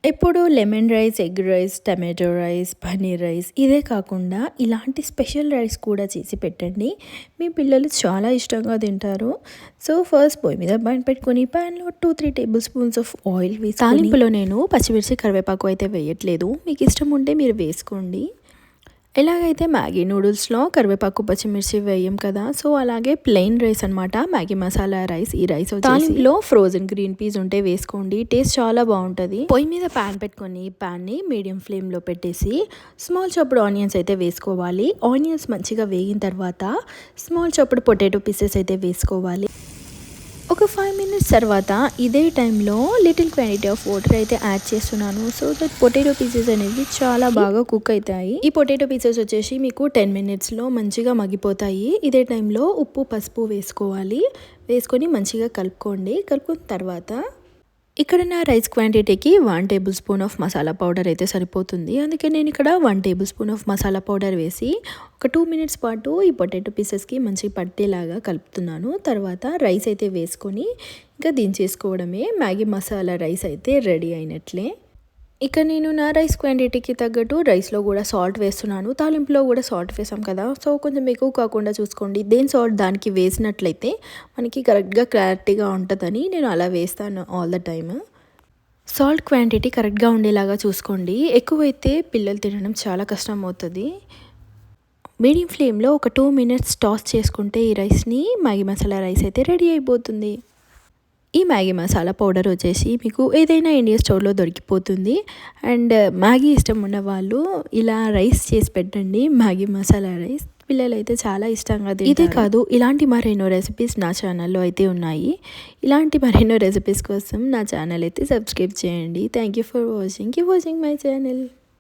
ఎప్పుడు lemon rice, egg rice, tomato rice, paneer rice ఇదే కాకుండా ఇలాంటి స్పెషల్ రైస్ కూడా చేసి పెట్టండి. మీ పిల్లలు చాలా ఇష్టంగా తింటారు. సో ఫస్ట్ పొయ్యి మీద పాన్ పెట్టుకొని పాన్లో 2-3 టేబుల్ స్పూన్స్ ఆఫ్ ఆయిల్ వేసి తాలింపులో నేను పచ్చిమిర్చి కరివేపాకు అయితే వేయట్లేదు. మీకు ఇష్టం ఉంటే మీరు వేసుకోండి. ఎలాగైతే మ్యాగీ నూడిల్స్లో కరివేపాకు పచ్చిమిర్చి వేయం కదా, సో అలాగే ప్లెయిన్ రైస్ అనమాట, మ్యాగీ మసాలా రైస్. ఈ రైస్ తాలింపులో ఫ్రోజన్ గ్రీన్ పీస్ ఉంటే వేసుకోండి, టేస్ట్ చాలా బాగుంటుంది. పొయ్యి మీద ప్యాన్ పెట్టుకొని ప్యాన్ని మీడియం ఫ్లేమ్లో పెట్టేసి స్మాల్ చాప్డ్ ఆనియన్స్ అయితే వేసుకోవాలి. ఆనియన్స్ మంచిగా వేగిన తర్వాత స్మాల్ చాప్డ్ పొటాటో పీసెస్ అయితే వేసుకోవాలి. ఒక 5 మినిట్స్ తర్వాత ఇదే టైంలో లిటిల్ క్వాంటిటీ ఆఫ్ వాటర్ అయితే యాడ్ చేస్తున్నాను. సో దట్ పొటాటో పీసెస్ అనేవి చాలా బాగా కుక్ అవుతాయి. ఈ పొటాటో పీసెస్ వచ్చేసి మీకు 10 మినిట్స్లో మంచిగా మగ్గిపోతాయి. ఇదే టైంలో ఉప్పు, పసుపు వేసుకోవాలి. వేసుకొని మంచిగా కలుపుకోండి. కలుపుకున్న తర్వాత ఇక్కడ నా రైస్ క్వాంటిటీకి 1 tablespoon of masala powder అయితే సరిపోతుంది. అందుకే నేను ఇక్కడ 1 tablespoon of masala powder వేసి ఒక 2 మినిట్స్ పాటు ఈ పొటాటో పీసెస్కి మంచిగా పట్టేలాగా కలుపుతున్నాను. తర్వాత రైస్ అయితే వేసుకొని ఇంకా దించేసుకోవడమే. మ్యాగీ మసాలా రైస్ అయితే రెడీ అయినట్లే. ఇక నేను నా రైస్ క్వాంటిటీకి తగ్గట్టు రైస్లో కూడా సాల్ట్ వేస్తున్నాను. తాలింపులో కూడా సాల్ట్ వేసాం కదా, సో కొంచెం ఎక్కువ కాకుండా చూసుకోండి. దేని సాల్ట్ దానికి వేసినట్లయితే మనకి కరెక్ట్గా క్లారిటీగా ఉంటుందని నేను అలా వేస్తాను all the time. Salt quantity కరెక్ట్గా ఉండేలాగా చూసుకోండి. ఎక్కువైతే పిల్లలు తినడం చాలా కష్టం అవుతుంది. మీడియం ఫ్లేమ్లో ఒక 2 మినిట్స్ టాస్ చేసుకుంటే ఈ రైస్ని మ్యాగీ మసాలా రైస్ అయితే రెడీ అయిపోతుంది. ఈ మ్యాగీ మసాలా పౌడర్ వచ్చేసి మీకు ఏదైనా ఇండియన్ స్టోర్లో దొరికిపోతుంది. అండ్ మ్యాగీ ఇష్టం ఉన్న వాళ్ళు ఇలా రైస్ చేసి పెట్టండి, మ్యాగీ మసాలా రైస్. పిల్లలు అయితే చాలా ఇష్టంగా తింటారు. ఇదే కాదు, ఇలాంటి మరెన్నో రెసిపీస్ నా ఛానల్లో అయితే ఉన్నాయి. ఇలాంటి మరెన్నో రెసిపీస్ కోసం నా ఛానల్ అయితే సబ్స్క్రైబ్ చేయండి. Thank you for watching my channel.